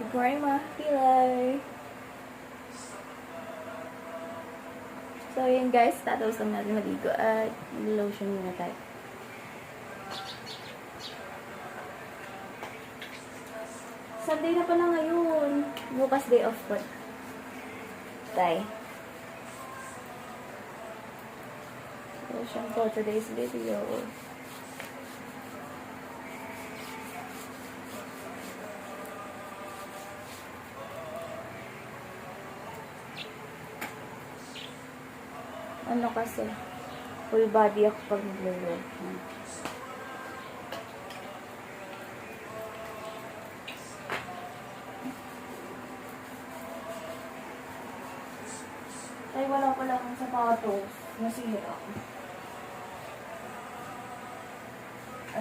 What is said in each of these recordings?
Grandma Pilay. So, yun guys. Tatapos lang natin maligo at lotion muna tayo. Sunday na pala ngayon. Bukas day off po. Tay. Lotion po today's video. Ano kasi, full body ako pag naglo-lotion. Ay, wala pala akong sapatos. Nasira.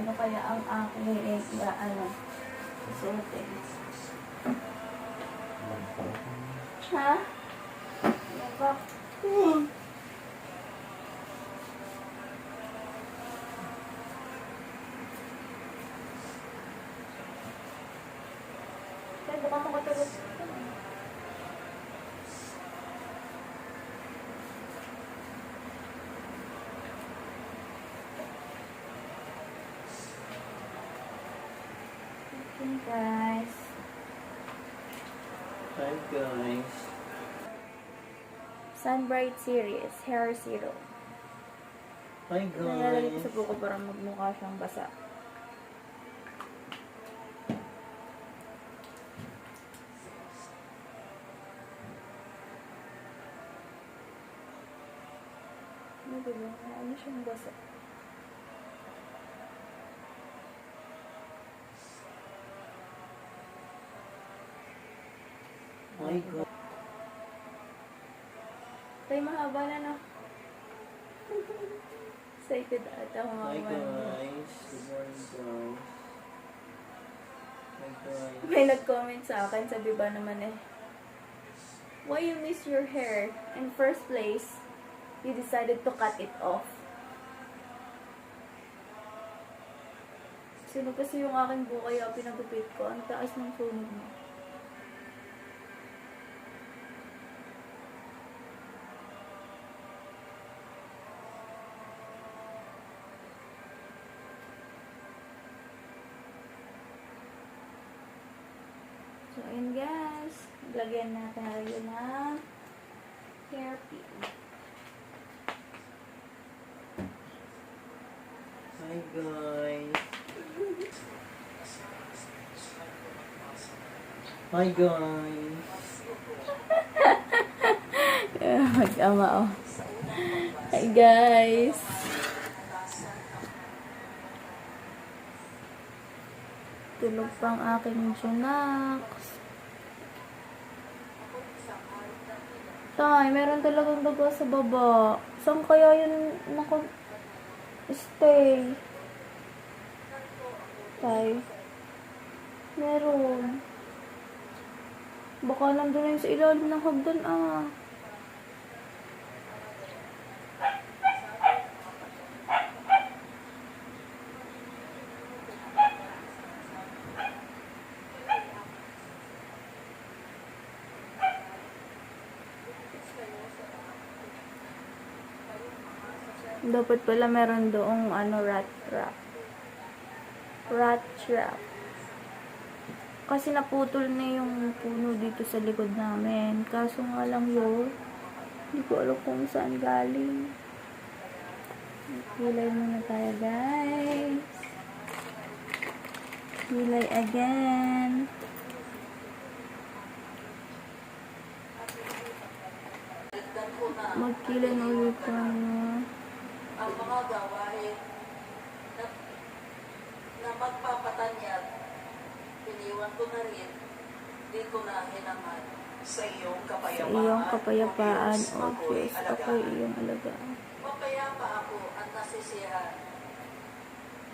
Ano kaya ang aking susuotin? Ha? Nabak. Kaya baka makatulog. Okay, guys. Hi guys. Sunbright Series Hair Serum. Hi Nalalagay ko guys. sa buko para magmukha siyang basa. Ano siyang basa? Hi guys. Tay, mahaba na no? Excited ata ako Hi mahaba na. guys. Good morning guys. Hi guys. May nag-comment sa akin, sabi ba naman why you miss your hair? In first place, you decided to cut it off. Sino kasi yung aking buko kaya pinagupit ko? Ang taas ng sunog mo. So, ayun guys. Lagyan natin ng hairpin. Hi guys. Hi guys. Mag-ama oh. Hi guys. Tulog pang aking sunaks. Tay, meron talagang dugo sa baba. Saan kaya yun stay? Tay. Meron. Baka nandun na yun sa ilalim ng hagdan Dapat pala meron doong rat trap. Rat trap. Kasi naputol na yung puno dito sa likod namin. Kaso nga lang yun, hindi ko alam kung saan galing. Hilay muna tayo guys. Hilay again. Magkilay na ulit tayo. Ang mga gawain na magpapatanyag, iniwan ko na rin, di ko na hinaman. Sa iyong kapayapaan, O Diyos, ako'y iyong alagaan. Mapayapa ako at nasisiyahan.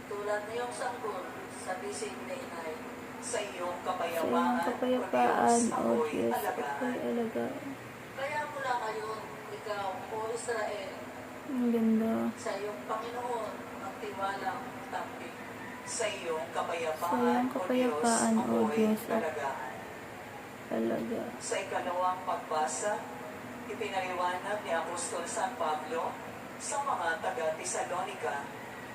Tulad na iyong sanggol sa bisig na inay. Sa iyong kapayapaan, O Diyos, ako'y alagaan. Kaya mula ngayon, ikaw, O Israel, Ang ganda. sa iyong Panginoon, ang tiwalang tampik. Sa iyong Sa iyong kapayapaan, O Diyos, alagaan. Talaga. Sa ikalawang pagbasa, ipinaliwanag ni Apostol San Pablo sa mga taga-Tesalonika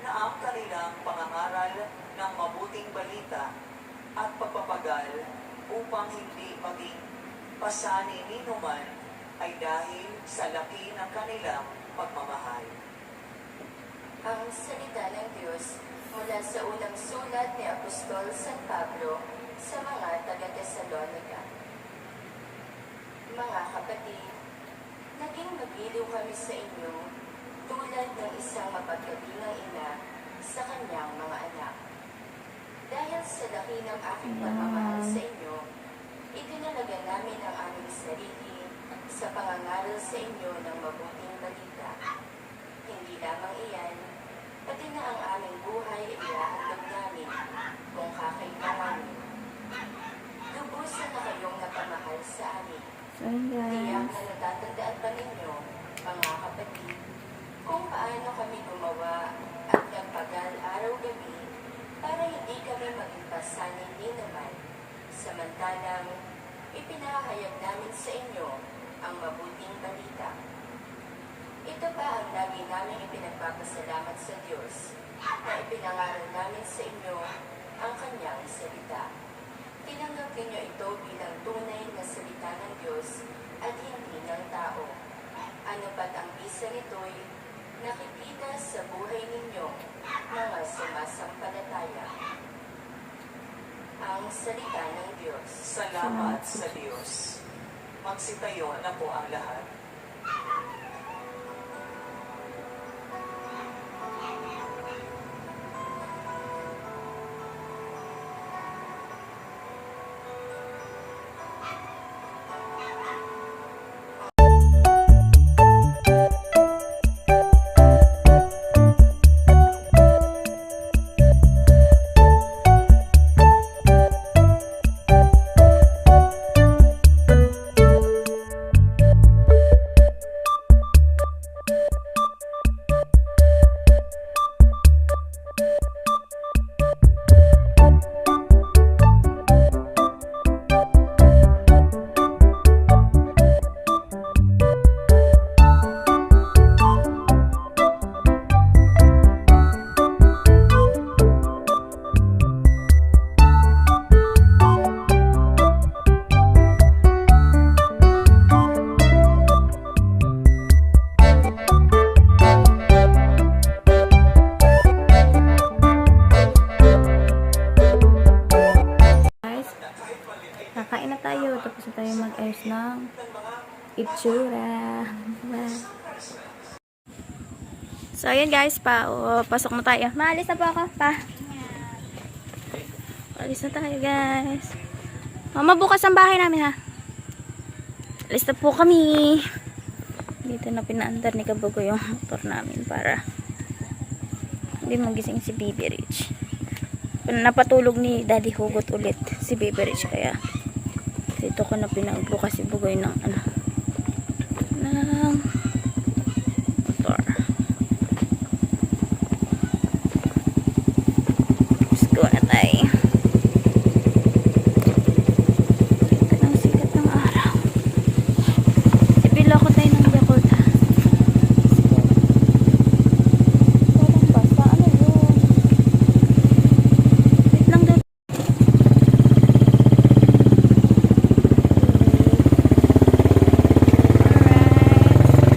na ang kanilang pangangaral ng mabuting balita at pagpapagal upang hindi maging pasani ninuman ay dahil sa laki ng kanilang pagmamahal. Ang salita ng Diyos mula sa unang sulat ni Apostol San Pablo sa mga taga-Tesalonika. Mga kapatid, naging magiliw kami sa inyo tulad ng isang mapagkalingang ina sa kanyang mga anak. Dahil sa laki ng aking pagmamahal sa inyo, itinalaga namin ang aming sarili sa pangangaral sa inyo ng mabuting balita. Hindi lamang iyan, pati na ang aming buhay ay iahandog namin kung kakailanganin. Lubusan na kayong napamahal sa amin. So, yun Tiyak guys. na natatandaan pa ninyo, mga kapatid, kung paano kami gumawa at nagpagal araw-gabi para hindi kami maging pasanin ni naman. Samantalang, ipinahayag namin sa inyo ang mabuting balita. Ito pa ang lagi namin ipinagpapasalamat sa Diyos na ipinangaral namin sa inyo ang kanyang salita. Tinanggap ninyo ito bilang tunay na salita ng Diyos at hindi ng tao. Ano pat ang bisa nito'y nakikita sa buhay ninyong mga sumasampalataya. Ang salita ng Diyos. Salamat sa Diyos. Magsitayo na po ang lahat. Guys, kakain na tayo. Tapos na tayo mag-ayos ng itsura. So, ayan guys, pasok na tayo. Maalis na po ako, pa. Alis na tayo, guys. Mama, bukas ang bahay namin, ha? Alis na po kami. Dito na pinaandar ni Kabugo yung motor namin para hindi magising si Baby Rich. Napatulog ni Daddy Hugot ulit si Baby Rich, kaya dito ko na pinaupo kasi bugoy ng ng motor. Let's go na tayo. Sikat ng sikat ng araw. Sipilo ko tayo ng Yakult, ha? Walang basa. Ano yun? Wait lang daw. Alright.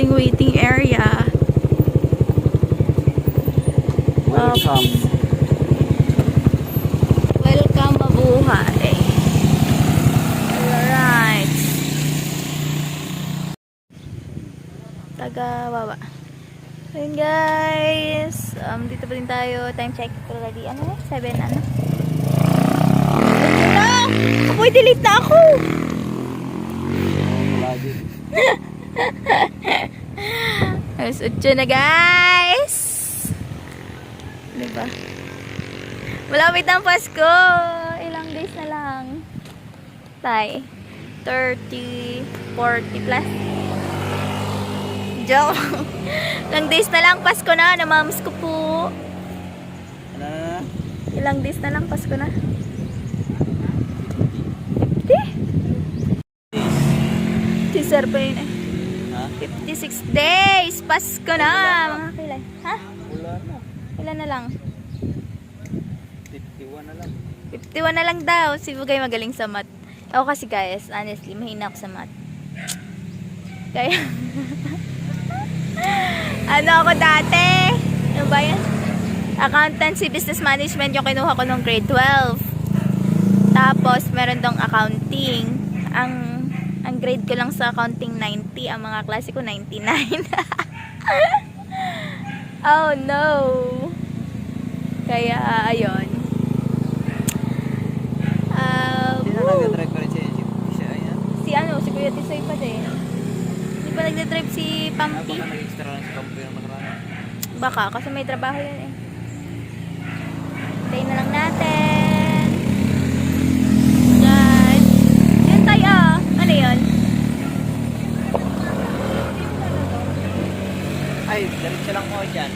ating waiting area. Welcome. Welcome, mabuhay. Alright. Taga-baba. Ayun guys. Dito pa din tayo. Time check. Already, ano? 7, ano? Apoy, delete na ako! Lagi. Alas 8 na guys! Diba? Malapit ang Pasko! Ilang days na lang. Tay. 30, 40 plus. Joke. Ilang days na lang Pasko na. Namamiss ko po. Ano na? Ilang days na lang Pasko na. 50? Si Sir pa yun eh. Ha? 56 days! Pasko na! Mga kilay. Ha? Wala na. Ilan na lang? 51 na lang. 51 na lang daw. Si Bugay magaling sa math. Ako kasi guys, honestly, mahina ako sa math. Kaya, ano ako dati? Ano ba yan? Accountancy Business Management yung kinuha ko nung grade 12. Tapos, meron dong accounting. Ang grade ko lang sa accounting 90. Ang mga klase ko 99. Oh no! Kaya, ayun. Sino nag-drive pa rin siya? Ayan. Si ano, si Kuya Tisoy pa din. Hindi pa nagdadrive si Pampi? Baka nag-extra lang si Pampi yung nakaraan. Baka, kasi may trabaho yan eh. Tayo na lang natin. Yan. Yan tayo. Ano yun? Ay, diretso lang mo dyan.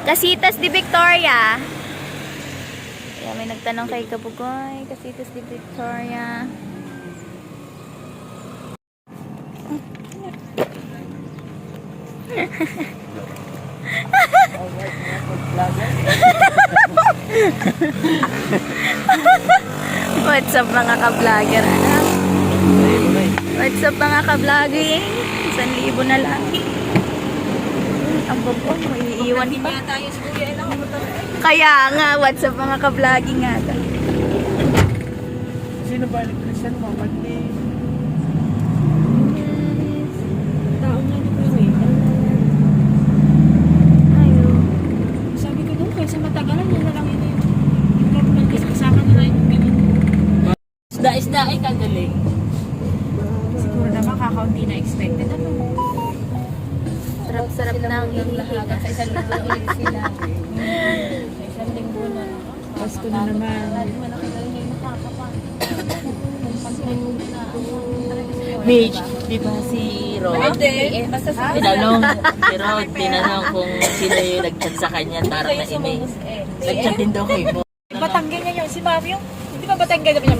Casitas de Victoria. Kaya may nagtanong kay Kabugoy. Casitas de Victoria. What's up mga ka-vlogger? What's up mga ka-vlogging? 1,000 na lang. Ang babo, may iiwan pa. Kaya nga, what's up mga ka-vlogging nga. Sino ba nag-present mo? Pag may... Ayo. Sabi ko doon, kaysa matagalan, yun na lang yun yung normal kasi kasama nila yung ganito. Isda ay kagaling. Siguro naman kakaunti na expected. Ano? Sarap-sarap ng Lahat sa isang linggo ulit sila. Sa isang linggo na. Pasko na naman. Malaki na rin yung makakapa. Mitch, di ba si Rod? Pwede. Basta sa Tinanong, si Rod, tinanong kung sino yung nag-chat sa kanya, tarang na email. Nag-chat din daw kayo. Batanggen niya yun. Si Mami yung, hindi ba Batanggen niya?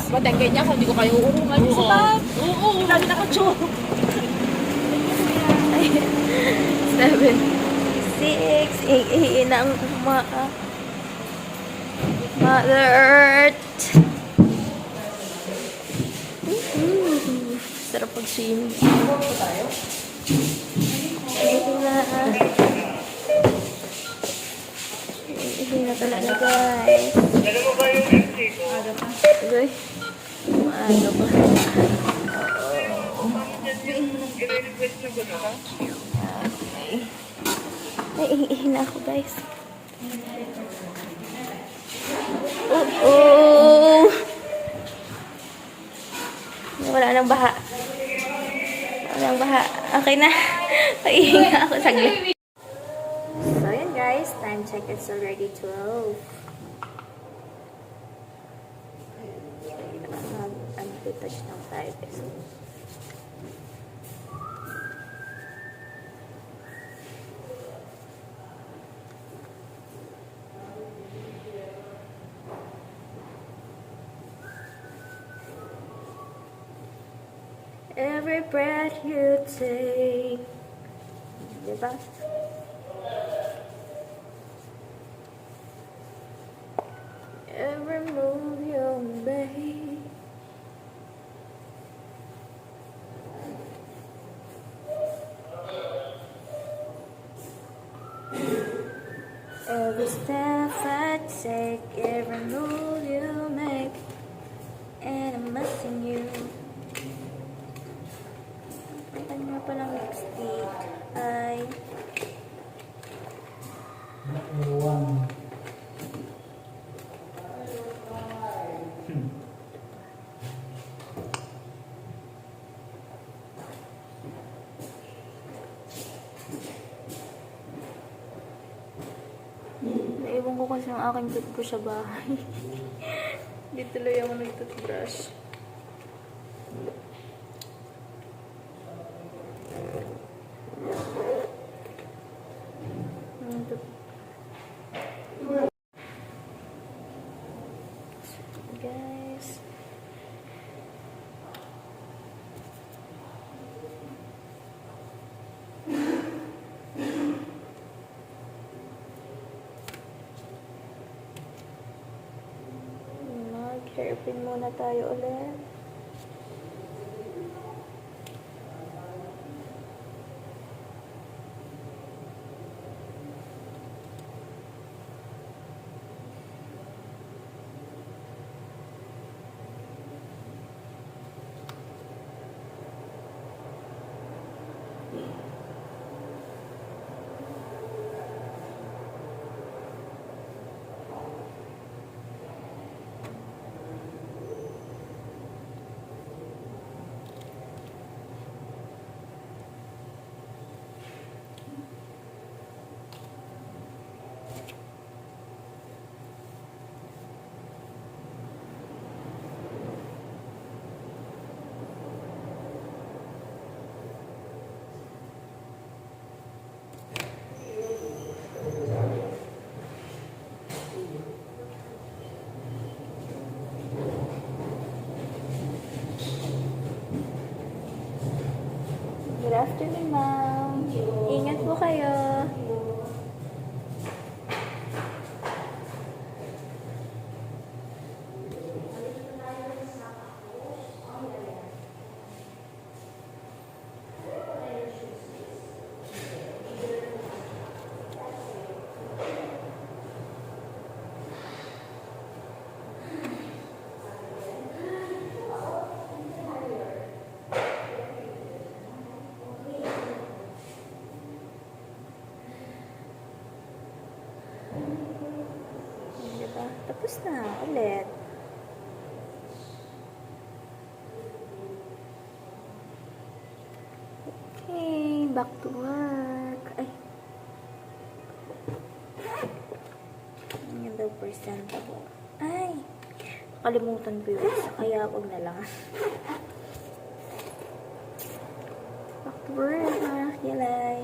Batanggen niya, kung hindi ko kayo uurungan. Si Mami. Oo. Lagi na ka-chok. 7, 6, ng Mother Earth. Sarap pag-swimming. Hina talaga guys. Aga pa. Maaga pa. Ay, hina ako guys. Wala nang baha. Wala nang baha. Okay na. Paihinga ako saglit. So, yun guys. Time check. It's already 12. Mag-touch ng 5 pesos. Every breath you take. Diba? Every move you make. step I take, every move you make, and I'm missing you. Ang kanya palang lipstick ay naiwan ko kasi ang aking toothbrush sa bahay. Di tuloy ako nag-toothbrush. Guys. Mag-hairpin muna tayo ulit. Good afternoon, ma'am. Ingat po kayo. Diba? Tapos na ulit. Okay, back to work. Ay. Ang daw presentable. Ay. Nakalimutan ko yun. Kaya wag na lang. Back to work, mga kilay.